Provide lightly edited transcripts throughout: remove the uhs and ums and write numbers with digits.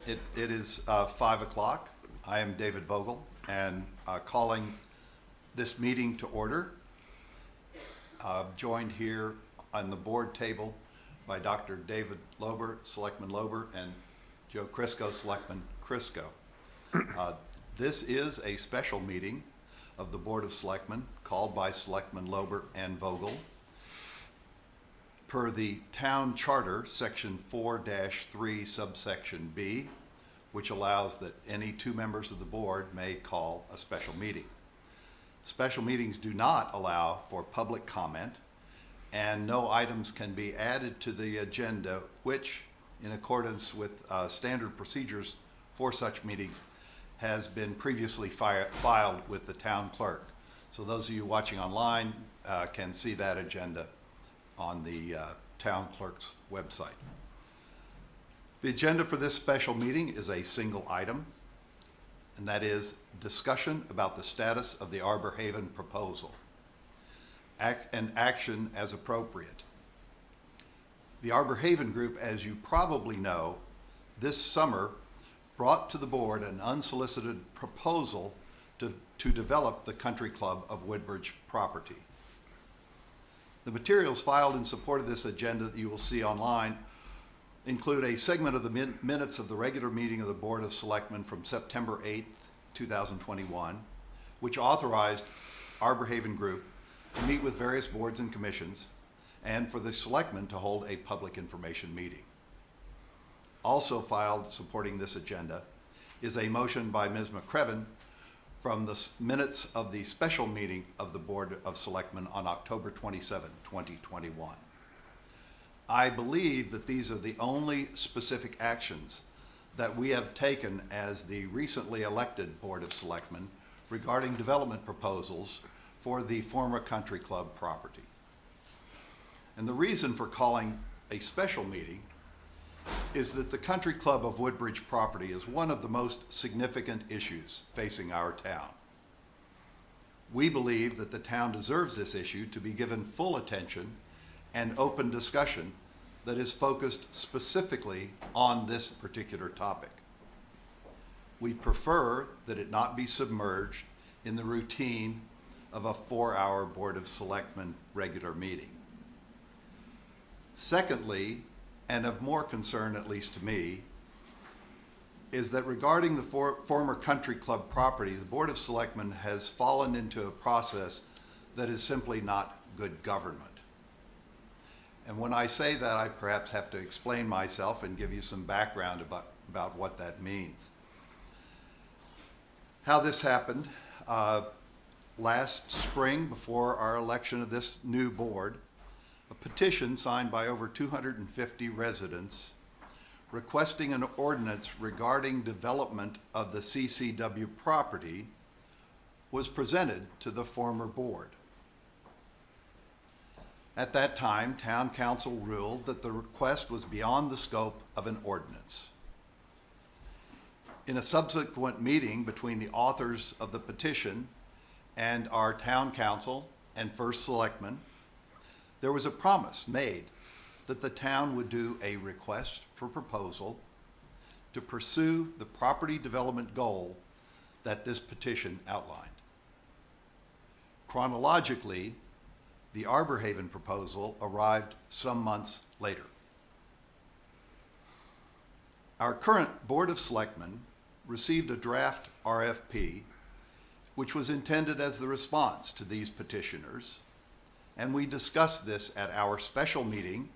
It is 5 o'clock. I am David Vogel, and calling this meeting to order. Joined here on the board table by Dr. David Lober, Selectman Lober, and Joe Crisco, Selectman Crisco. This is a special meeting of the Board of Selectmen called by Selectman Lober and Vogel. Per the Town Charter, Section 4-3, subsection B, which allows that any two members of the board may call a special meeting. Special meetings do not allow for public comment, and no items can be added to the agenda, which, in accordance with standard procedures for such meetings, has been previously filed with the town clerk. So those of you watching online can see that agenda on the town clerk's website. The agenda for this special meeting is a single item, and that is discussion about the status of the Arbor Haven proposal and action as appropriate. The Arbor Haven Group, as you probably know, this summer brought to the board an unsolicited proposal to develop the Country Club of Woodbridge property. The materials filed in support of this agenda that you will see online include a segment of the minutes of the regular meeting of the Board of Selectmen from September 8th, 2021, which authorized Arbor Haven Group to meet with various boards and commissions and for the Selectmen to hold a public information meeting. Also filed supporting this agenda is a motion by Ms. McCrevin from the minutes of the special meeting of the Board of Selectmen on October 27, 2021. I believe that these are the only specific actions that we have taken as the recently elected Board of Selectmen regarding development proposals for the former Country Club property. And the reason for calling a special meeting is that the Country Club of Woodbridge property is one of the most significant issues facing our town. We believe that the town deserves this issue to be given full attention and open discussion that is focused specifically on this particular topic. We prefer that it not be submerged in the routine of a 4-hour Board of Selectmen regular meeting. Secondly, and of more concern, at least to me, is that regarding the former Country Club property, the Board of Selectmen has fallen into a process that is simply not good government. And when I say that, I perhaps have to explain myself and give you some background about what that means. How this happened, last spring, before our election of this new board, a petition signed by over 250 residents requesting an ordinance regarding development of the CCW property was presented to the former board. At that time, Town Council ruled that the request was beyond the scope of an ordinance. In a subsequent meeting between the authors of the petition and our Town Council and First Selectman, there was a promise made that the town would do a request for proposal to pursue the property development goal that this petition outlined. Chronologically, the Arbor Haven proposal arrived some months later. Our current Board of Selectmen received a draft RFP, which was intended as the response to these petitioners, and we discussed this at our special meeting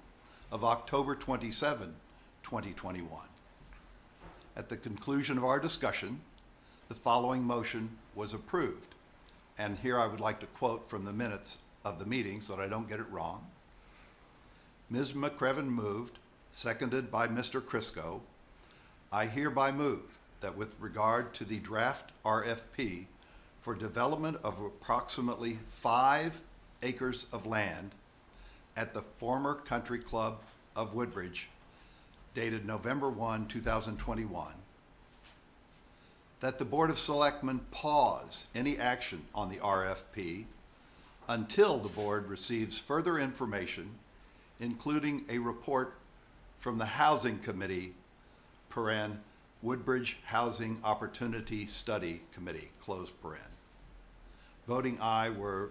of October 27, 2021. At the conclusion of our discussion, the following motion was approved. And here I would like to quote from the minutes of the meeting so that I don't get it wrong. Ms. McCrevin moved, seconded by Mr. Crisco. I hereby move that with regard to the draft RFP for development of approximately 5 acres of land at the former Country Club of Woodbridge, dated November 1, 2021, that the Board of Selectmen pause any action on the RFP until the board receives further information, including a report from the Housing Committee, Woodbridge Housing Opportunity Study Committee, close paren. Voting aye were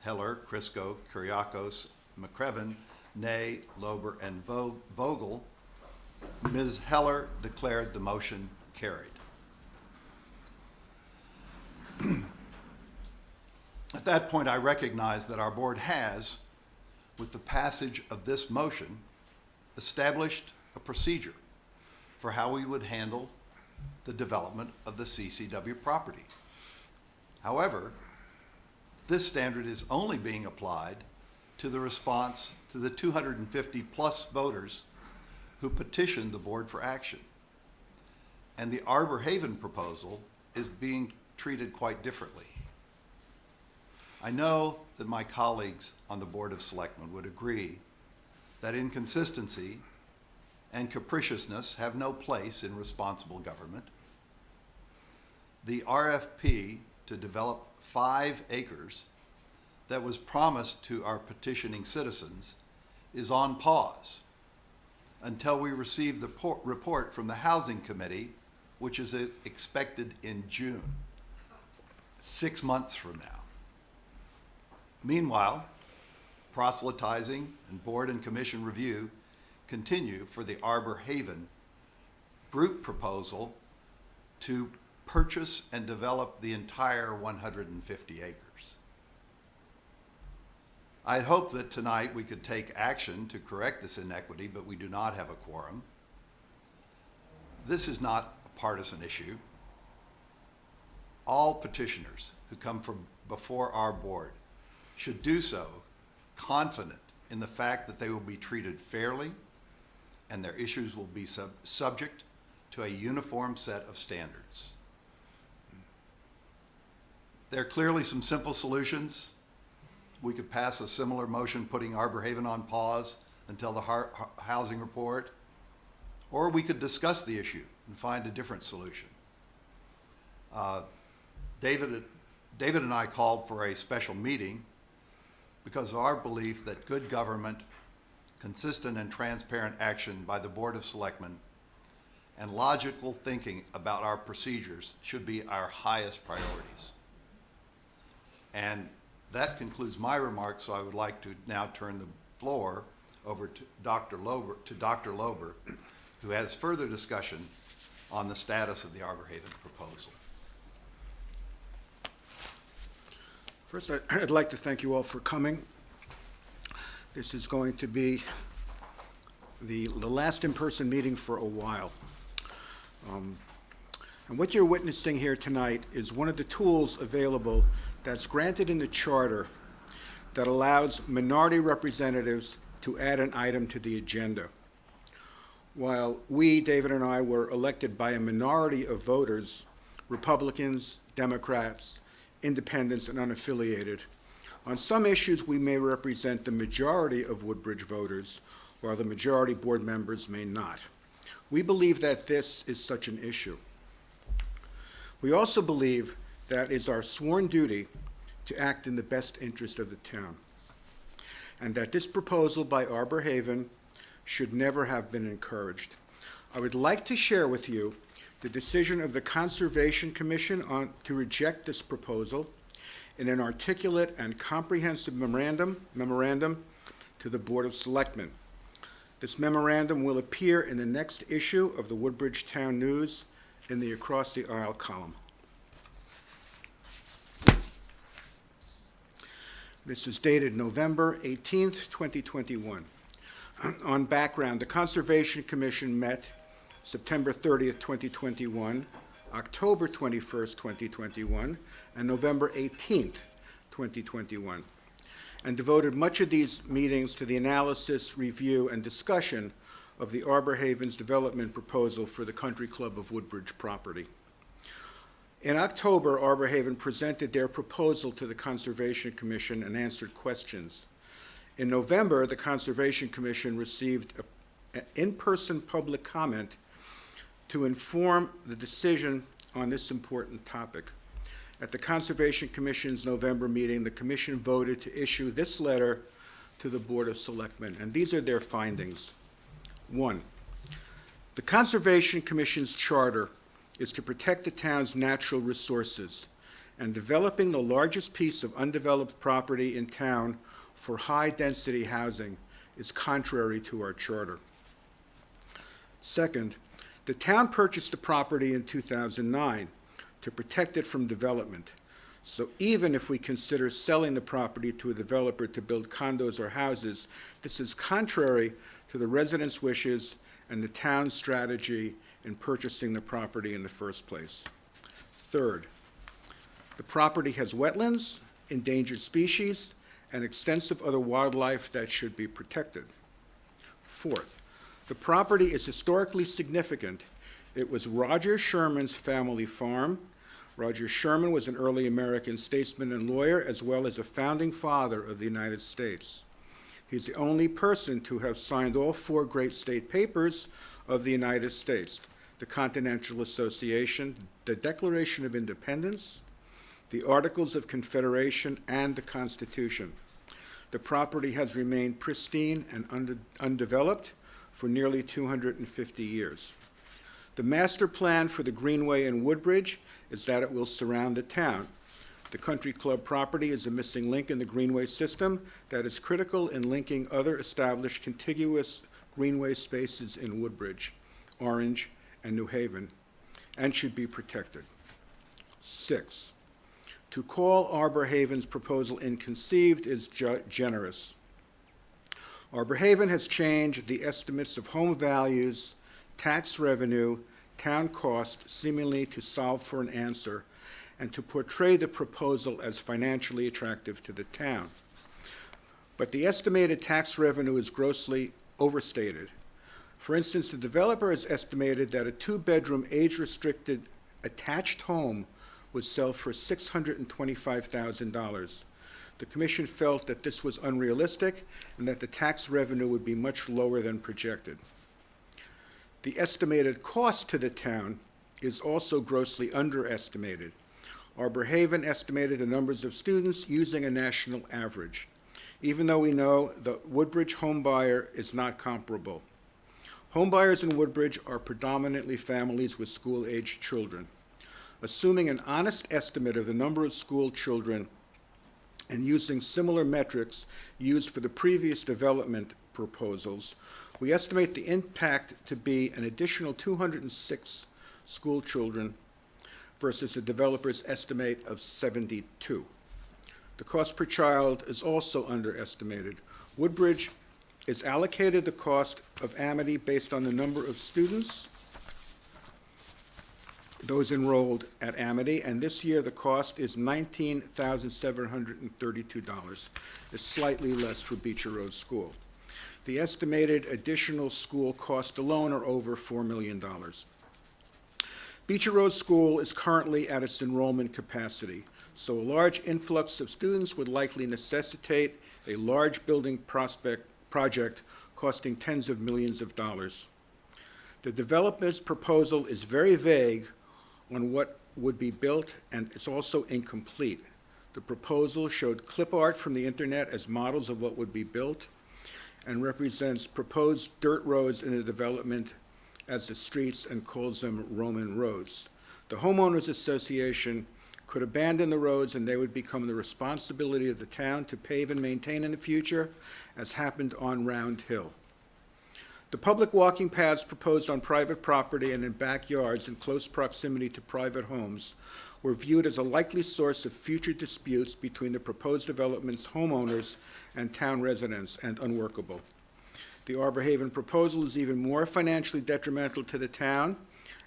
Heller, Crisco, Kuriakos, McCrevin, Nay, Lober, and Vogel. Ms. Heller declared the motion carried. At that point, I recognize that our board has, with the passage of this motion, established a procedure for how we would handle the development of the CCW property. However, this standard is only being applied to the response to the 250 plus voters who petitioned the board for action. And the Arbor Haven proposal is being treated quite differently. I know that my colleagues on the Board of Selectmen would agree that inconsistency and capriciousness have no place in responsible government. The RFP to develop 5 acres that was promised to our petitioning citizens is on pause until we receive the report from the Housing Committee, which is expected in June, 6 months from now. Meanwhile, proselytizing and board and commission review continue for the Arbor Haven group proposal to purchase and develop the entire 150 acres. I hope that tonight we could take action to correct this inequity, but we do not have a quorum. This is not a partisan issue. All petitioners who come from before our board should do so confident in the fact that they will be treated fairly and their issues will be subject to a uniform set of standards. There are clearly some simple solutions. We could pass a similar motion putting Arbor Haven on pause until the housing report, or we could discuss the issue and find a different solution. David and I called for a special meeting because of our belief that good government, consistent and transparent action by the Board of Selectmen, and logical thinking about our procedures should be our highest priorities. And that concludes my remarks, so I would like to now turn the floor over to Dr. Lober, who has further discussion on the status of the Arbor Haven proposal. First, I'd like to thank you all for coming. This is going to be the last in-person meeting for a while. And what you're witnessing here tonight is one of the tools available that's granted in the charter that allows minority representatives to add an item to the agenda. While we, David and I, were elected by a minority of voters, Republicans, Democrats, independents, and unaffiliated, on some issues we may represent the majority of Woodbridge voters, while the majority board members may not. We believe that this is such an issue. We also believe that it's our sworn duty to act in the best interest of the town, and that this proposal by Arbor Haven should never have been encouraged. I would like to share with you the decision of the Conservation Commission to reject this proposal in an articulate and comprehensive memorandum to the Board of Selectmen. This memorandum will appear in the next issue of the Woodbridge Town News in the Across the Aisle column. This is dated November 18th, 2021. On background, the Conservation Commission met September 30th, 2021, October 21st, 2021, and November 18th, 2021, and devoted much of these meetings to the analysis, review, and discussion of the Arbor Haven's development proposal for the Country Club of Woodbridge property. In October, Arbor Haven presented their proposal to the Conservation Commission and answered questions. In November, the Conservation Commission received an in-person public comment to inform the decision on this important topic. At the Conservation Commission's November meeting, the Commission voted to issue this letter to the Board of Selectmen, and these are their findings. 1, The Conservation Commission's charter is to protect the town's natural resources, and developing the largest piece of undeveloped property in town for high-density housing is contrary to our charter. Second, the town purchased the property in 2009 to protect it from development. So even if we consider selling the property to a developer to build condos or houses, this is contrary to the residents' wishes and the town's strategy in purchasing the property in the first place. Third, the property has wetlands, endangered species, and extensive other wildlife that should be protected. Fourth, the property is historically significant. It was Roger Sherman's family farm. Roger Sherman was an early American statesman and lawyer, as well as a founding father of the United States. He's the only person to have signed all 4 great state papers of the United States: the Continental Association, the Declaration of Independence, the Articles of Confederation, and the Constitution. The property has remained pristine and undeveloped for nearly 250 years. The master plan for the Greenway in Woodbridge is that it will surround the town. The country club property is a missing link in the Greenway system that is critical in linking other established contiguous Greenway spaces in Woodbridge, Orange, and New Haven, and should be protected. 6, to call Arbor Haven's proposal inconceived is generous. Arbor Haven has changed the estimates of home values, tax revenue, town cost, seemingly to solve for an answer, and to portray the proposal as financially attractive to the town. But the estimated tax revenue is grossly overstated. For instance, the developer has estimated that a 2-bedroom, age-restricted, attached home would sell for $625,000. The commission felt that this was unrealistic and that the tax revenue would be much lower than projected. The estimated cost to the town is also grossly underestimated. Arbor Haven estimated the numbers of students using a national average, even though we know the Woodbridge home buyer is not comparable. Home buyers in Woodbridge are predominantly families with school-aged children. Assuming an honest estimate of the number of school children and using similar metrics used for the previous development proposals, we estimate the impact to be an additional 206 school children versus the developer's estimate of 72. The cost per child is also underestimated. Woodbridge is allocated the cost of Amity based on the number of students, those enrolled at Amity, and this year the cost is $19,732. It's slightly less for Beecher Road School. The estimated additional school cost alone are over $4 million. Beecher Road School is currently at its enrollment capacity, so a large influx of students would likely necessitate a large building project costing tens of millions of dollars. The developer's proposal is very vague on what would be built, and it's also incomplete. The proposal showed clip art from the internet as models of what would be built and represents proposed dirt roads in the development as the streets and calls them Roman roads. The homeowners association could abandon the roads and they would become the responsibility of the town to pave and maintain in the future, as happened on Round Hill. The public walking paths proposed on private property and in backyards in close proximity to private homes were viewed as a likely source of future disputes between the proposed development's homeowners and town residents, and unworkable. The Arbor Haven proposal is even more financially detrimental to the town,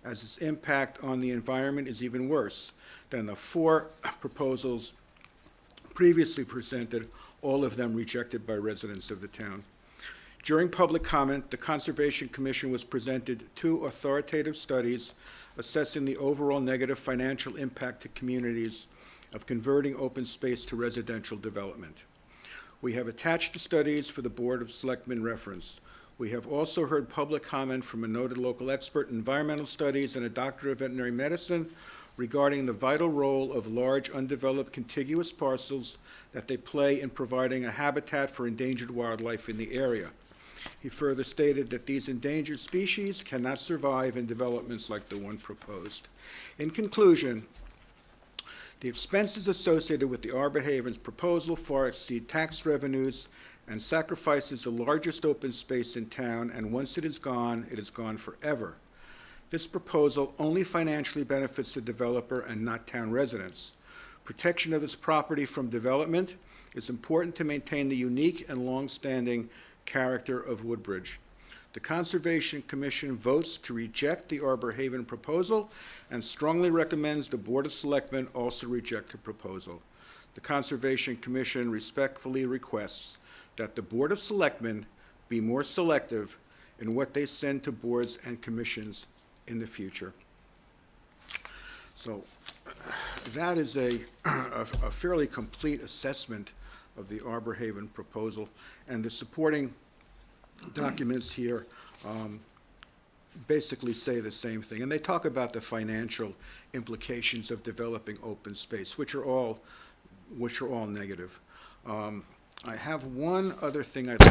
as its impact on the environment is even worse than the 4 proposals previously presented, all of them rejected by residents of the town. During public comment, the Conservation Commission was presented 2 authoritative studies assessing the overall negative financial impact to communities of converting open space to residential development. We have attached the studies for the Board of Selectmen reference. We have also heard public comment from a noted local expert in environmental studies and a doctor of veterinary medicine regarding the vital role of large undeveloped contiguous parcels that they play in providing a habitat for endangered wildlife in the area. He further stated that these endangered species cannot survive in developments like the one proposed. In conclusion, the expenses associated with the Arbor Havens proposal far exceed tax revenues and sacrifices the largest open space in town, and once it is gone forever. This proposal only financially benefits the developer and not town residents. Protection of this property from development is important to maintain the unique and long-standing character of Woodbridge. The Conservation Commission votes to reject the Arbor Haven proposal and strongly recommends the Board of Selectmen also reject the proposal. The Conservation Commission respectfully requests that the Board of Selectmen be more selective in what they send to boards and commissions in the future. So that is a fairly complete assessment of the Arbor Haven proposal, and the supporting documents here basically say the same thing. And they talk about the financial implications of developing open space, which are all negative. I have one other thing I'd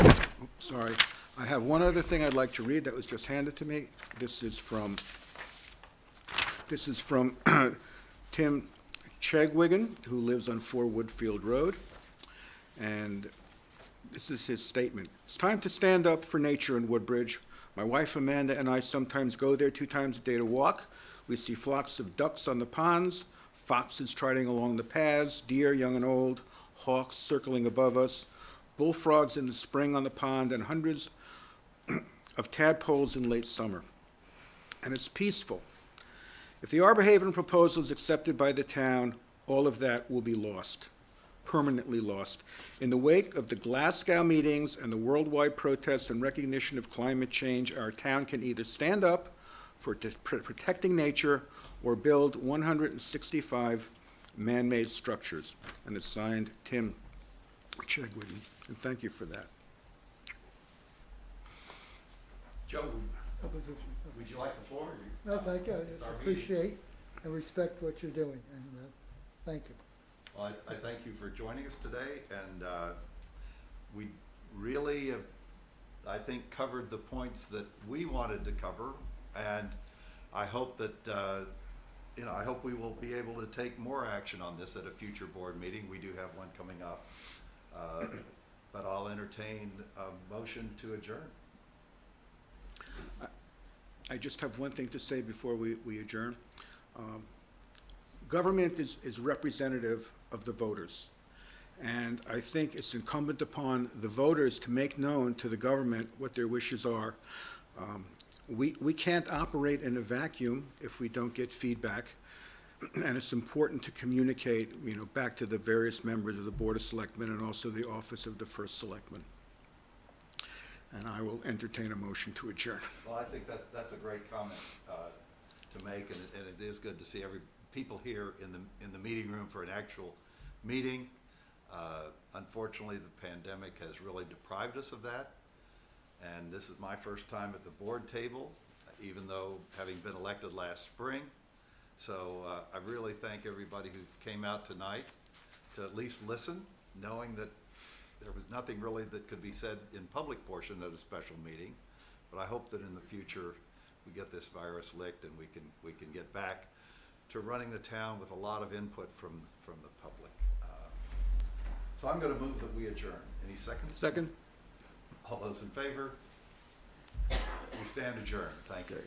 like to read that was just handed to me. This is from Tim Chegwigan, who lives on 4 Woodfield Road, and this is his statement. It's time to stand up for nature in Woodbridge. My wife Amanda and I sometimes go there 2 times a day to walk. We see flocks of ducks on the ponds, foxes trotting along the paths, deer, young and old, hawks circling above us, bullfrogs in the spring on the pond, and hundreds of tadpoles in late summer. And it's peaceful. If the Arbor Haven proposal is accepted by the town, all of that will be lost, permanently lost. In the wake of the Glasgow meetings and the worldwide protests and recognition of climate change, our town can either stand up for protecting nature or build 165 man-made structures. And it's signed Tim Chegwigan, and thank you for that. Joe, Opposition. would you like the floor? No, thank you. It's our I meeting. appreciate and respect what you're doing, and thank you. Well, I thank you for joining us today, and we really, I think, covered the points that we wanted to cover, and I hope that, I hope we will be able to take more action on this at a future board meeting. We do have one coming up, but I'll entertain a motion to adjourn. I just have one thing to say before we adjourn. Government is representative of the voters. And I think it's incumbent upon the voters to make known to the government what their wishes are. We can't operate in a vacuum if we don't get feedback. And it's important to communicate, back to the various members of the Board of Selectmen and also the Office of the First Selectman. And I will entertain a motion to adjourn. Well, I think that's a great comment to make, and it is good to see people here in the meeting room for an actual meeting. Unfortunately, the pandemic has really deprived us of that, and this is my first time at the board table, even though having been elected last spring. So I really thank everybody who came out tonight to at least listen, knowing that there was nothing really that could be said in public portion at a special meeting. But I hope that in the future we get this virus licked and we can get back to running the town with a lot of input from the public. So I'm going to move that we adjourn. Any seconds? Second? All those in favor? We stand adjourned. Thank you.